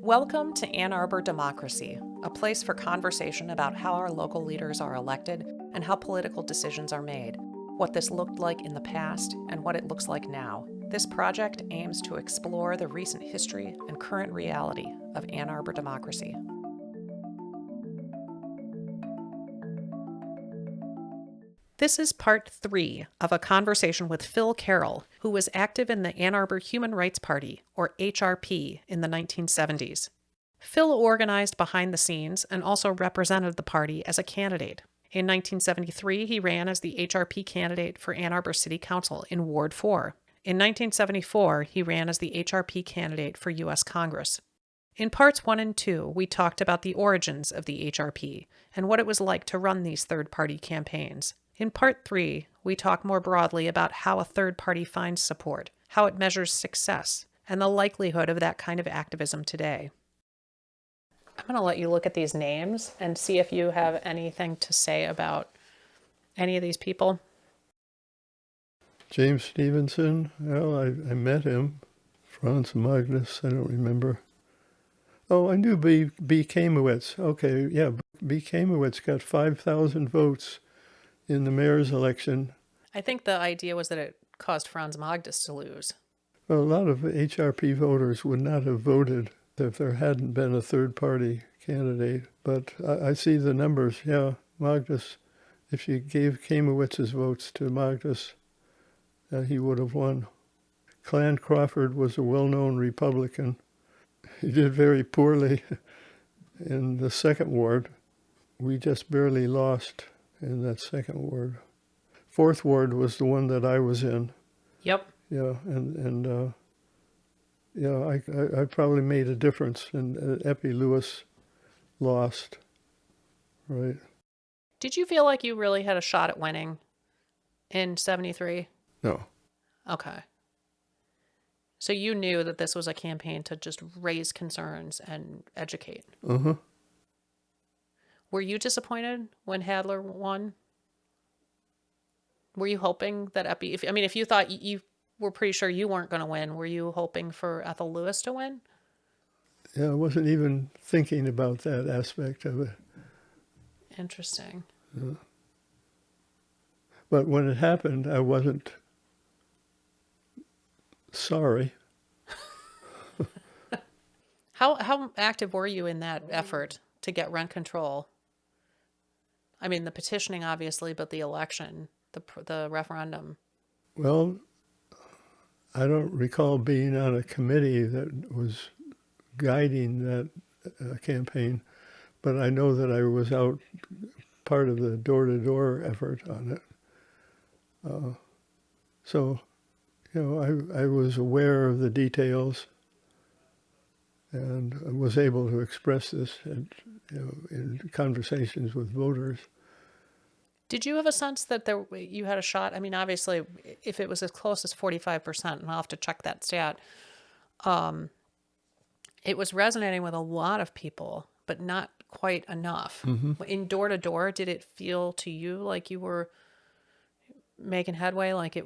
Welcome to Ann Arbor Democracy, a place for conversation about how our local leaders are elected and how political decisions are made, what this looked like in the past and what it looks like now. This project aims to explore the recent history and current reality of Ann Arbor democracy. This is part 3 of a conversation with Phil Carroll, who was active in the Ann Arbor Human Rights Party, or HRP, in the 1970s. Phil organized behind the scenes and also represented the party as a candidate. In 1973, he ran as the HRP candidate for Ann Arbor City Council in Ward 4. In 1974, he ran as the HRP candidate for U.S. Congress. In parts 1 and 2, we talked about the origins of the HRP and what it was like to run these third-party campaigns. In part 3, we talk more broadly about how a third party finds support, how it measures success, and the likelihood of that kind of activism today. I'm going to let you look at these names and see if you have anything to say about any of these people. James Stevenson, well, I met him. Franz Magnus, I don't remember. Oh, I knew B. Kamowitz. Okay, yeah, B. Kamowitz got 5,000 votes in the mayor's election. I think the idea was that it caused Franz Magnus to lose. Well, a lot of HRP voters would not have voted if there hadn't been a third-party candidate. But I see the numbers. Yeah, Magnus, if you gave Kamowitz's votes to Magnus, he would have won. Clan Crawford was a well-known Republican. He did very poorly in the second ward. We just barely lost in that second ward. Fourth ward was the one that I was in. Yep. Yeah, I probably made a difference, and Ethel Lewis lost, right? Did you feel like you really had a shot at winning in 73? No. Okay. So you knew that this was a campaign to just raise concerns and educate. Uh-huh. Were you disappointed when Hadler won? Were you hoping that if you thought you were pretty sure you weren't going to win, were you hoping for Ethel Lewis to win? Yeah, I wasn't even thinking about that aspect of it. Interesting. Yeah. But when it happened, I wasn't sorry. How active were you in that effort to get rent control? I mean, the petitioning, obviously, but the election, the referendum. Well, I don't recall being on a committee that was guiding that campaign, but I know that I was out part of the door-to-door effort on it. So, I was aware of the details and was able to express this in conversations with voters. Did you have a sense that you had a shot? I mean, obviously, if it was as close as 45%, and I'll have to check that stat, it was resonating with a lot of people, but not quite enough. Mm-hmm. In door-to-door, did it feel to you like you were making headway, like it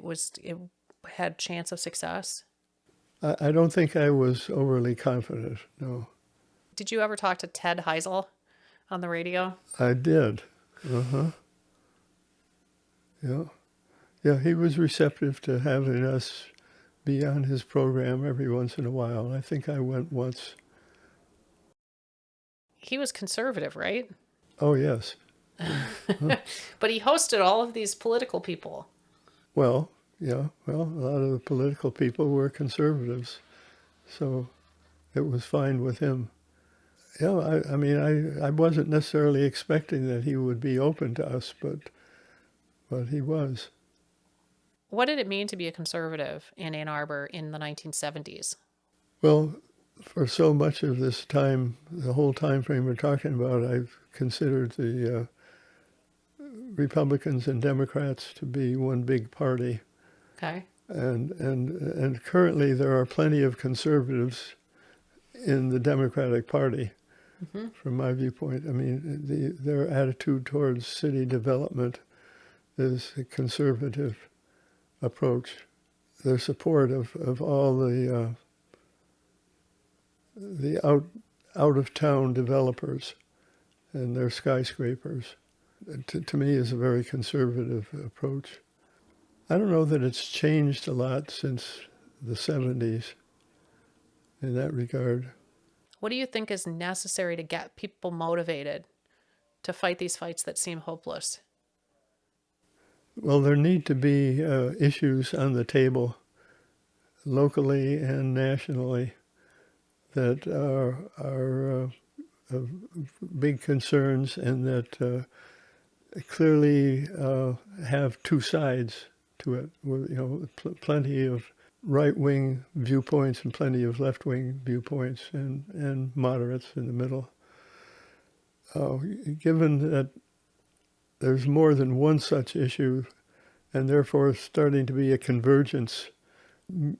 had chance of success? I don't think I was overly confident, no. Did you ever talk to Ted Heisel on the radio? I did. Uh-huh. Yeah. Yeah, he was receptive to having us be on his program every once in a while. I think I went once. He was conservative, right? Oh, yes. But he hosted all of these political people. Well, yeah, a lot of the political people were conservatives, so it was fine with him. Yeah, I wasn't necessarily expecting that he would be open to us, but he was. What did it mean to be a conservative in Ann Arbor in the 1970s? Well, for so much of this time, the whole time frame we're talking about, I've considered the Republicans and Democrats to be one big party. Okay. And currently there are plenty of conservatives in the Democratic Party, mm-hmm. from my viewpoint. I mean, their attitude towards city development is a conservative approach. Their support of all the out-of-town developers and their skyscrapers. To me is a very conservative approach. I don't know that it's changed a lot since the 70s in that regard. What do you think is necessary to get people motivated to fight these fights that seem hopeless? Well, there need to be issues on the table locally and nationally that are big concerns and that clearly have two sides to it. Plenty of right-wing viewpoints and plenty of left-wing viewpoints and moderates in the middle. Given that there's more than one such issue, and therefore starting to be a convergence,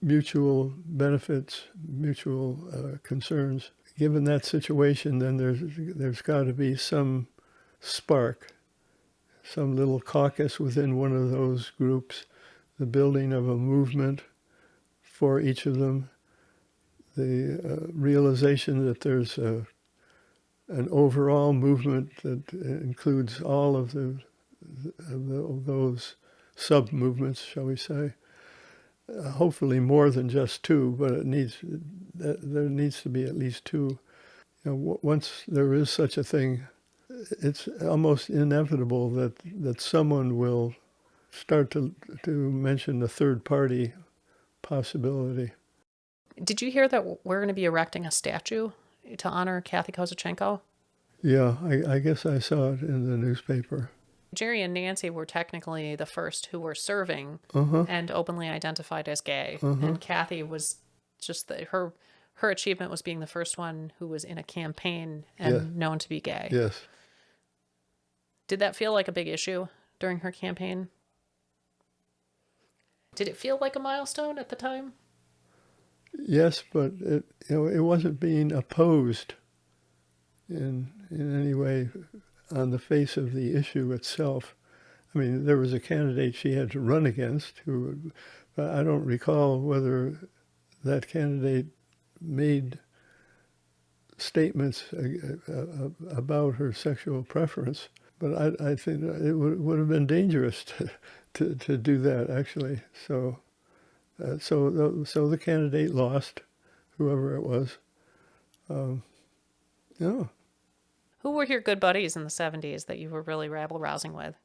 mutual benefits, mutual concerns. Given that situation, then there's got to be some spark, some little caucus within one of those groups, the building of a movement for each of them, the realization that there's an overall movement that includes all of those sub-movements, shall we say. Hopefully more than just two, but there needs to be at least two. Once there is such a thing, it's almost inevitable that someone will start to mention the third party possibility. Did you hear that we're going to be erecting a statue to honor Kathy Kozachenko? Yeah, I guess I saw it in the newspaper. Jerry and Nancy were technically the first who were serving and openly identified as gay. And Kathy was just her achievement was being the first one who was in a campaign and known to be gay. Yes. Did that feel like a big issue during her campaign? Did it feel like a milestone at the time? Yes, but it wasn't being opposed in any way on the face of the issue itself. I mean, there was a candidate she had to run against who, I don't recall whether that candidate made statements about her sexual preference, but I think it would have been dangerous to do that, actually. So the candidate lost, whoever it was. Yeah. Who were your good buddies in the 70s that you were really rabble-rousing with?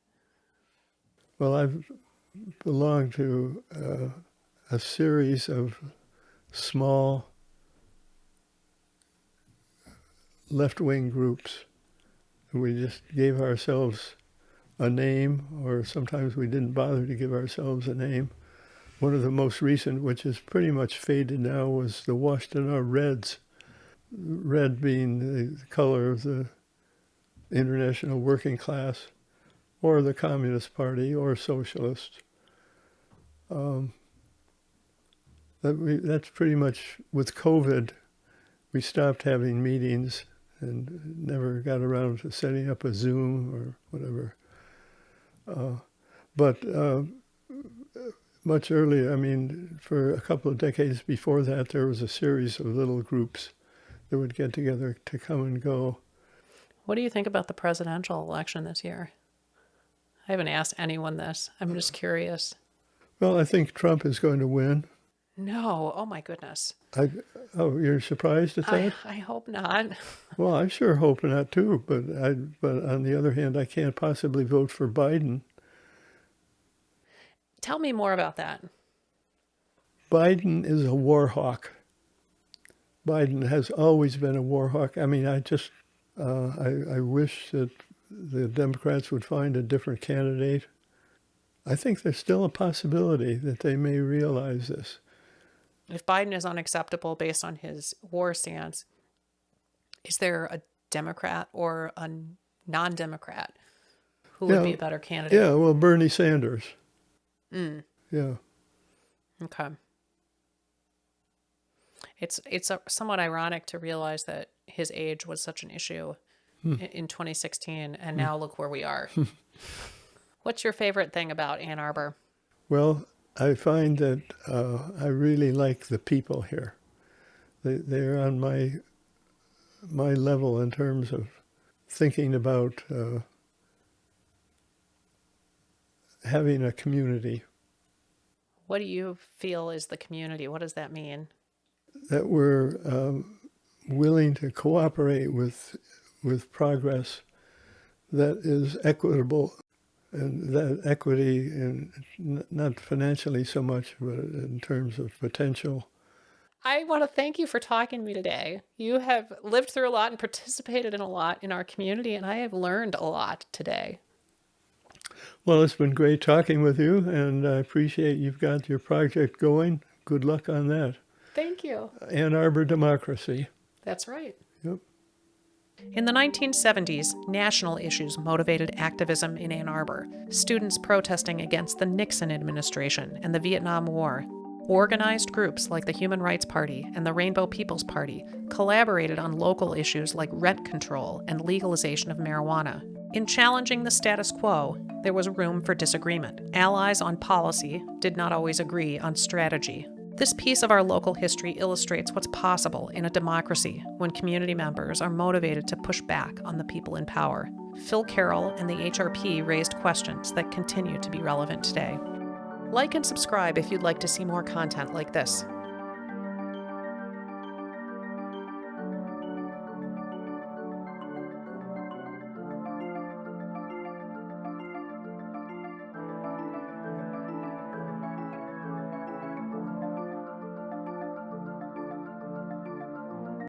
Well, I've belonged to a series of small left-wing groups. We just gave ourselves a name, or sometimes we didn't bother to give ourselves a name. One of the most recent, which is pretty much faded now, was the Washtenaw Reds. Red being the color of the international working class, or the Communist Party, or socialists. That's pretty much, with COVID, we stopped having meetings and never got around to setting up a Zoom or whatever. But much earlier, I mean, for a couple of decades before that, there was a series of little groups that would get together to come and go. What do you think about the presidential election this year? I haven't asked anyone this. I'm just curious. Well, I think Trump is going to win. No. Oh, my goodness. Oh, you're surprised at that? I hope not. Well, I sure hope not, too. But on the other hand, I can't possibly vote for Biden. Tell me more about that. Biden is a war hawk. Biden has always been a war hawk. I mean, I wish that the Democrats would find a different candidate. I think there's still a possibility that they may realize this. If Biden is unacceptable based on his war stance, is there a Democrat or a non-Democrat who would be a better candidate? Yeah, well, Bernie Sanders. Yeah. Okay. It's somewhat ironic to realize that his age was such an issue in 2016, and now look where we are. What's your favorite thing about Ann Arbor? Well, I find that I really like the people here. They're on my my level in terms of thinking about having a community. What do you feel is the community? What does that mean? That we're willing to cooperate with progress that is equitable, and that equity in not financially so much, but in terms of potential. I want to thank you for talking to me today. You have lived through a lot and participated in a lot in our community, and I have learned a lot today. Well, it's been great talking with you, and I appreciate you've got your project going. Good luck on that. Thank you. Ann Arbor Democracy. That's right. Yep. In the 1970s, national issues motivated activism in Ann Arbor. Students protesting against the Nixon administration and the Vietnam War. Organized groups like the Human Rights Party and the Rainbow People's Party collaborated on local issues like rent control and legalization of marijuana. In challenging the status quo, there was room for disagreement. Allies on policy did not always agree on strategy. This piece of our local history illustrates what's possible in a democracy when community members are motivated to push back on the people in power. Phil Carroll and the HRP raised questions that continue to be relevant today. Like and subscribe if you'd like to see more content like this.